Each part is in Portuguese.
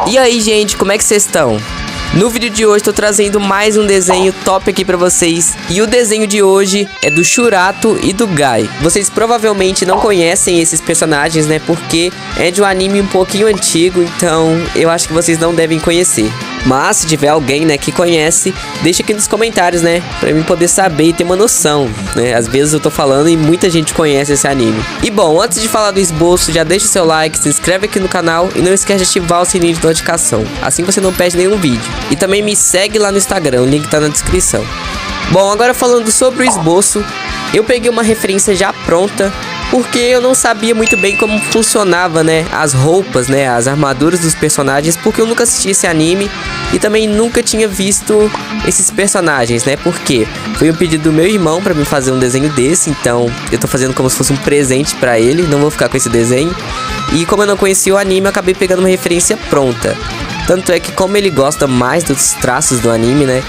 E aí, gente, como é que vocês estão? No vídeo de hoje tô trazendo mais um desenho top aqui pra vocês. E o desenho de hoje é do Shurato e do Guy. Vocês provavelmente não conhecem esses personagens, né? Porque é de um anime um pouquinho antigo, então eu acho que vocês não devem conhecer. Mas se tiver alguém, né, que conhece, deixa aqui nos comentários, né, pra mim poder saber e ter uma noção, né. Às vezes eu tô falando e muita gente conhece esse anime. E bom, antes de falar do esboço, já deixa o seu like, se inscreve aqui no canal e não esquece de ativar o sininho de notificação. Assim você não perde nenhum vídeo. E também me segue lá no Instagram, o link tá na descrição. Bom, agora falando sobre o esboço, eu peguei uma referência já pronta, porque eu não sabia muito bem como funcionava, né, as roupas, né, as armaduras dos personagens, porque eu nunca assisti esse anime e também nunca tinha visto esses personagens, né, porque foi um pedido do meu irmão pra me fazer um desenho desse, então eu tô fazendo como se fosse um presente pra ele, não vou ficar com esse desenho. E como eu não conhecia o anime, eu acabei pegando uma referência pronta. Tanto é que como ele gosta mais dos traços do anime, né,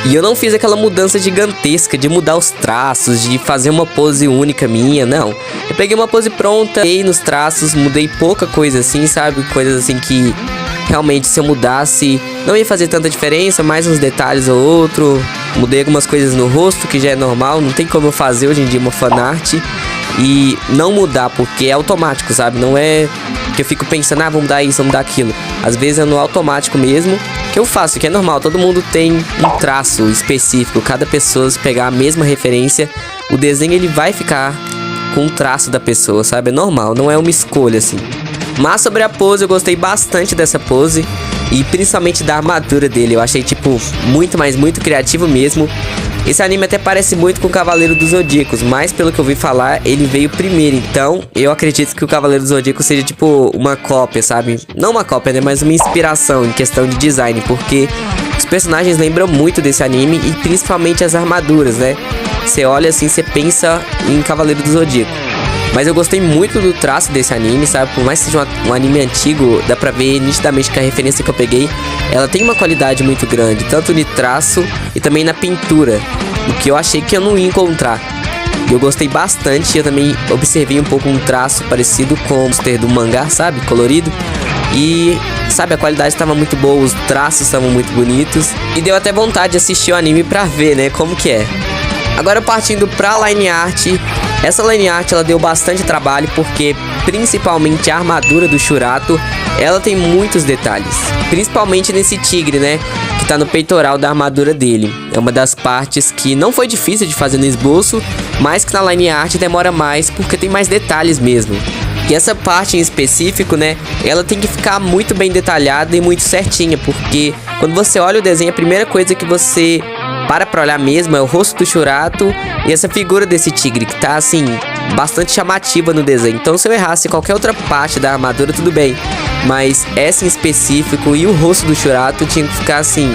e eu não fiz aquela mudança gigantesca de mudar os traços, de fazer uma pose única minha, não. Eu peguei uma pose pronta, mudei nos traços, mudei pouca coisa assim, sabe? Coisas assim que realmente se eu mudasse não ia fazer tanta diferença, mais uns detalhes ou outro. Mudei algumas coisas no rosto, que já é normal, não tem como eu fazer hoje em dia uma fanart e não mudar, porque é automático, sabe? Não é que eu fico pensando, vou mudar isso, vou mudar aquilo. Às vezes é no automático mesmo que eu faço, que é normal, todo mundo tem um traço específico. Cada pessoa, se pegar a mesma referência, o desenho ele vai ficar com o traço da pessoa, sabe? É normal, não é uma escolha assim. Mas sobre a pose, eu gostei bastante dessa pose e principalmente da armadura dele. Eu achei tipo muito criativo mesmo. Esse anime até parece muito com o Cavaleiro dos Zodíacos, mas pelo que eu ouvi falar, ele veio primeiro. Então, eu acredito que o Cavaleiro dos Zodíacos seja tipo uma cópia, sabe? Não uma cópia, né? Mas uma inspiração em questão de design, porque os personagens lembram muito desse anime e principalmente as armaduras, né? Você olha assim, você pensa em Cavaleiro do Zodíaco. Mas eu gostei muito do traço desse anime, sabe? Por mais que seja um anime antigo, dá pra ver nitidamente que a referência que eu peguei, ela tem uma qualidade muito grande, tanto no traço e também na pintura, o que eu achei que eu não ia encontrar. E eu gostei bastante, eu também observei um pouco um traço parecido com o pôster do mangá, sabe? Colorido. E, sabe, a qualidade estava muito boa, os traços estavam muito bonitos. E deu até vontade de assistir o anime pra ver, né, como que é. Agora partindo pra line art, essa line art ela deu bastante trabalho porque principalmente a armadura do Shurato, ela tem muitos detalhes. Principalmente nesse tigre, né, que tá no peitoral da armadura dele. É uma das partes que não foi difícil de fazer no esboço, mas que na line art demora mais porque tem mais detalhes mesmo. E essa parte em específico, né, ela tem que ficar muito bem detalhada e muito certinha, porque quando você olha o desenho, a primeira coisa que você pra olhar mesmo é o rosto do Shurato e essa figura desse tigre, que tá assim, bastante chamativa no desenho. Então se eu errasse qualquer outra parte da armadura, tudo bem, mas essa em específico e o rosto do Shurato tinha que ficar assim,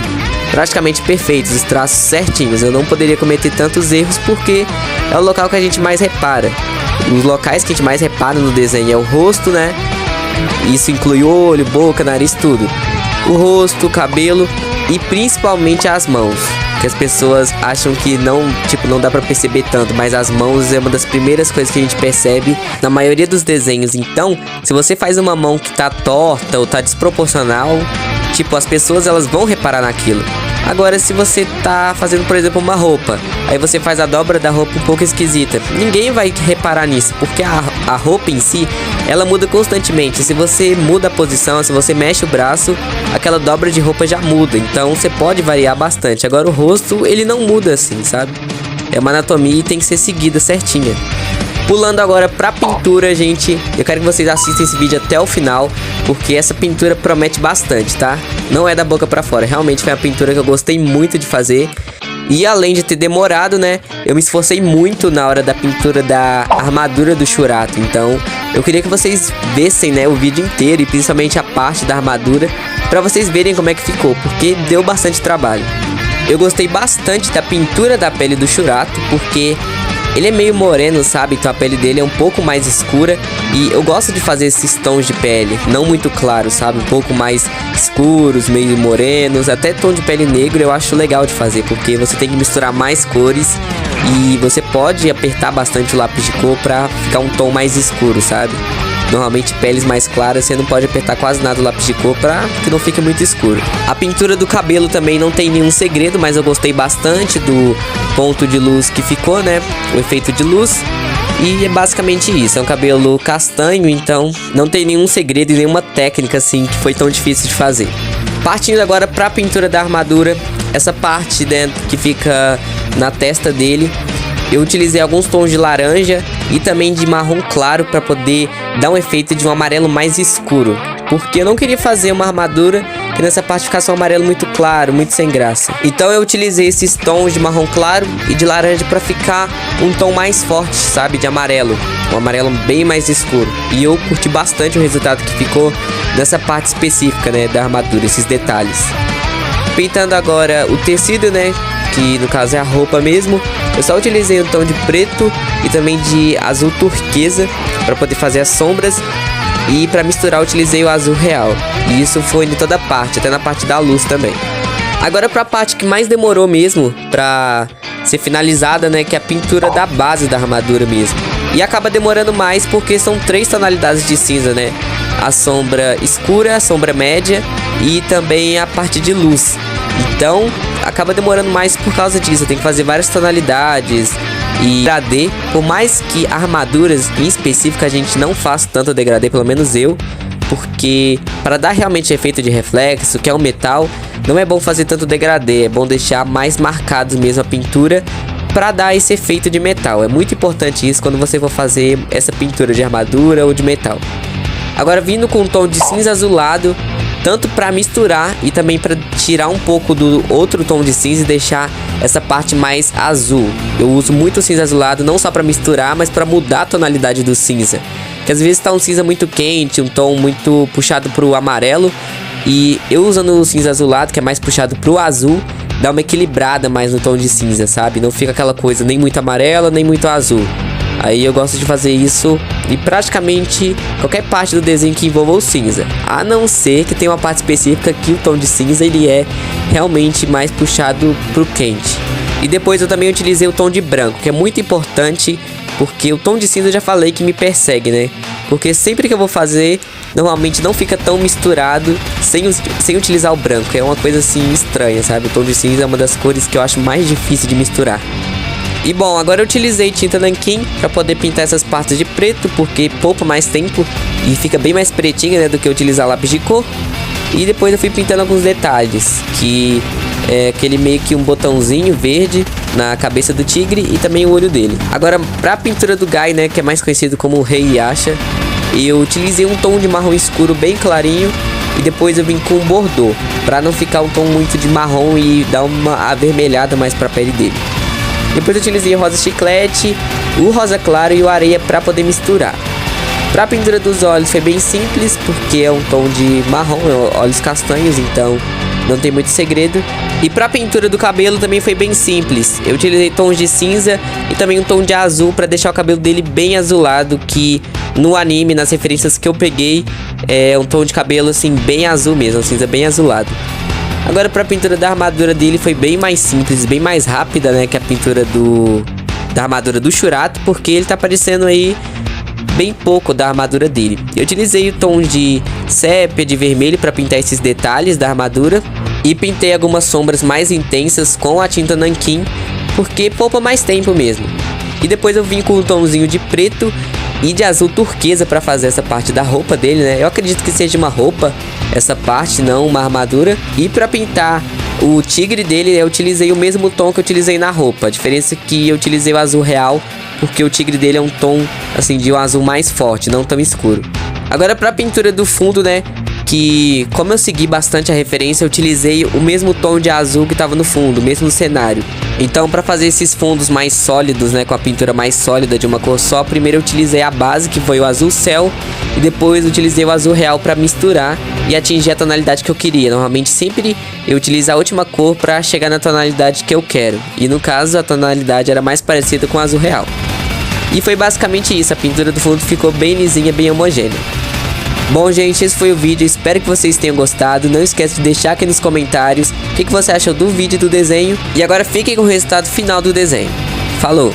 praticamente perfeitos, os traços certinhos. Eu não poderia cometer tantos erros porque é o local que a gente mais repara. Os locais que a gente mais repara no desenho é o rosto, né? Isso inclui olho, boca, nariz, tudo. O rosto, o cabelo e principalmente as mãos, que as pessoas acham que não dá pra perceber tanto, mas as mãos é uma das primeiras coisas que a gente percebe na maioria dos desenhos. Então, se você faz uma mão que tá torta ou tá desproporcional, tipo, as pessoas elas vão reparar naquilo. Agora, se você tá fazendo, por exemplo, uma roupa, aí você faz a dobra da roupa um pouco esquisita, ninguém vai reparar nisso, porque a roupa em si, ela muda constantemente. Se você muda a posição, se você mexe o braço, aquela dobra de roupa já muda. Então, você pode variar bastante. Agora, o rosto, ele não muda assim, sabe? É uma anatomia e tem que ser seguida certinha. Pulando agora pra pintura, gente, eu quero que vocês assistam esse vídeo até o final, porque essa pintura promete bastante, tá? Não é da boca pra fora, realmente foi uma pintura que eu gostei muito de fazer. E além de ter demorado, né, eu me esforcei muito na hora da pintura da armadura do Shurato. Então, eu queria que vocês vissem, né, o vídeo inteiro e principalmente a parte da armadura, pra vocês verem como é que ficou, porque deu bastante trabalho. Eu gostei bastante da pintura da pele do Shurato, porque ele é meio moreno, sabe? Então a pele dele é um pouco mais escura. E eu gosto de fazer esses tons de pele, não muito claros, sabe? Um pouco mais escuros, meio morenos. Até tom de pele negro eu acho legal de fazer, porque você tem que misturar mais cores. E você pode apertar bastante o lápis de cor pra ficar um tom mais escuro, sabe? normalmente peles mais claras, você não pode apertar quase nada o lápis de cor pra que não fique muito escuro. A pintura do cabelo também não tem nenhum segredo, mas eu gostei bastante do ponto de luz que ficou, né? O efeito de luz. E é basicamente isso, é um cabelo castanho, então não tem nenhum segredo e nenhuma técnica assim que foi tão difícil de fazer. Partindo agora pra pintura da armadura, essa parte, né, que fica na testa dele, eu utilizei alguns tons de laranja e também de marrom claro para poder dar um efeito de um amarelo mais escuro. Porque eu não queria fazer uma armadura que nessa parte ficasse um amarelo muito claro, muito sem graça. Então eu utilizei esses tons de marrom claro e de laranja para ficar um tom mais forte, sabe, de amarelo. Um amarelo bem mais escuro. E eu curti bastante o resultado que ficou nessa parte específica, né, da armadura, esses detalhes. Pintando agora o tecido, né, que no caso é a roupa mesmo, eu só utilizei um tom de preto e também de azul turquesa para poder fazer as sombras. E para misturar eu utilizei o azul real. E isso foi em toda parte, até na parte da luz também. Agora para a parte que mais demorou mesmo para ser finalizada, né, que é a pintura da base da armadura mesmo. E acaba demorando mais porque são 3 tonalidades de cinza, né? A sombra escura, a sombra média e também a parte de luz. Então acaba demorando mais por causa disso. Tem que fazer várias tonalidades e degradê. Por mais que armaduras em específico a gente não faça tanto degradê, pelo menos eu, porque para dar realmente efeito de reflexo, que é um metal, não é bom fazer tanto degradê. É bom deixar mais marcados mesmo a pintura para dar esse efeito de metal. É muito importante isso quando você for fazer essa pintura de armadura ou de metal. Agora vindo com um tom de cinza azulado, tanto para misturar e também para tirar um pouco do outro tom de cinza e deixar essa parte mais azul. Eu uso muito o cinza azulado não só para misturar, mas para mudar a tonalidade do cinza. Que às vezes tá um cinza muito quente, um tom muito puxado pro amarelo, e eu usando o cinza azulado, que é mais puxado pro azul, dá uma equilibrada mais no tom de cinza, sabe? Não fica aquela coisa nem muito amarela, nem muito azul. Aí eu gosto de fazer isso em praticamente qualquer parte do desenho que envolva o cinza. A não ser que tenha uma parte específica que o tom de cinza ele é realmente mais puxado pro quente. E depois eu também utilizei o tom de branco, que é muito importante, porque o tom de cinza eu já falei que me persegue, né? Porque sempre que eu vou fazer, normalmente não fica tão misturado sem utilizar o branco. É uma coisa assim estranha, sabe? O tom de cinza é uma das cores que eu acho mais difícil de misturar. E bom, agora eu utilizei tinta nanquim para poder pintar essas partes de preto, porque poupa mais tempo e fica bem mais pretinha, né, do que utilizar lápis de cor. E depois eu fui pintando alguns detalhes, que é aquele meio que um botãozinho verde na cabeça do tigre e também o olho dele. Agora para a pintura do Guy, né, que é mais conhecido como o Rei Yasha, eu utilizei um tom de marrom escuro bem clarinho e depois eu vim com um bordô, para não ficar um tom muito de marrom e dar uma avermelhada mais para a pele dele. Depois eu utilizei o rosa chiclete, o rosa claro e o areia para poder misturar. Para a pintura dos olhos foi bem simples, porque é um tom de marrom, olhos castanhos, então não tem muito segredo. E para a pintura do cabelo também foi bem simples. Eu utilizei tons de cinza e também um tom de azul para deixar o cabelo dele bem azulado, que no anime, nas referências que eu peguei, é um tom de cabelo assim bem azul mesmo, um cinza bem azulado. Agora para a pintura da armadura dele foi bem mais simples, bem mais rápida, né, que a pintura da armadura do Shurato, porque ele tá aparecendo aí bem pouco da armadura dele. Eu utilizei o tom de sépia, de vermelho para pintar esses detalhes da armadura e pintei algumas sombras mais intensas com a tinta nanquim, porque poupa mais tempo mesmo. E depois eu vim com um tomzinho de preto e de azul turquesa para fazer essa parte da roupa dele, né? Eu acredito que seja uma roupa essa parte, não uma armadura. E para pintar o tigre dele, eu utilizei o mesmo tom que eu utilizei na roupa. A diferença é que eu utilizei o azul real, porque o tigre dele é um tom assim de um azul mais forte, não tão escuro. Agora para a pintura do fundo, né, que como eu segui bastante a referência, eu utilizei o mesmo tom de azul que estava no fundo, o mesmo cenário. Então para fazer esses fundos mais sólidos, né, com a pintura mais sólida de uma cor só, primeiro eu utilizei a base, que foi o azul céu, e depois utilizei o azul real para misturar e atingir a tonalidade que eu queria. Normalmente sempre eu utilizo a última cor para chegar na tonalidade que eu quero, e no caso a tonalidade era mais parecida com o azul real. E foi basicamente isso, a pintura do fundo ficou bem lisinha, bem homogênea. Bom, gente, esse foi o vídeo, espero que vocês tenham gostado. Não esquece de deixar aqui nos comentários o que você achou do vídeo e do desenho. E agora fiquem com o resultado final do desenho. Falou!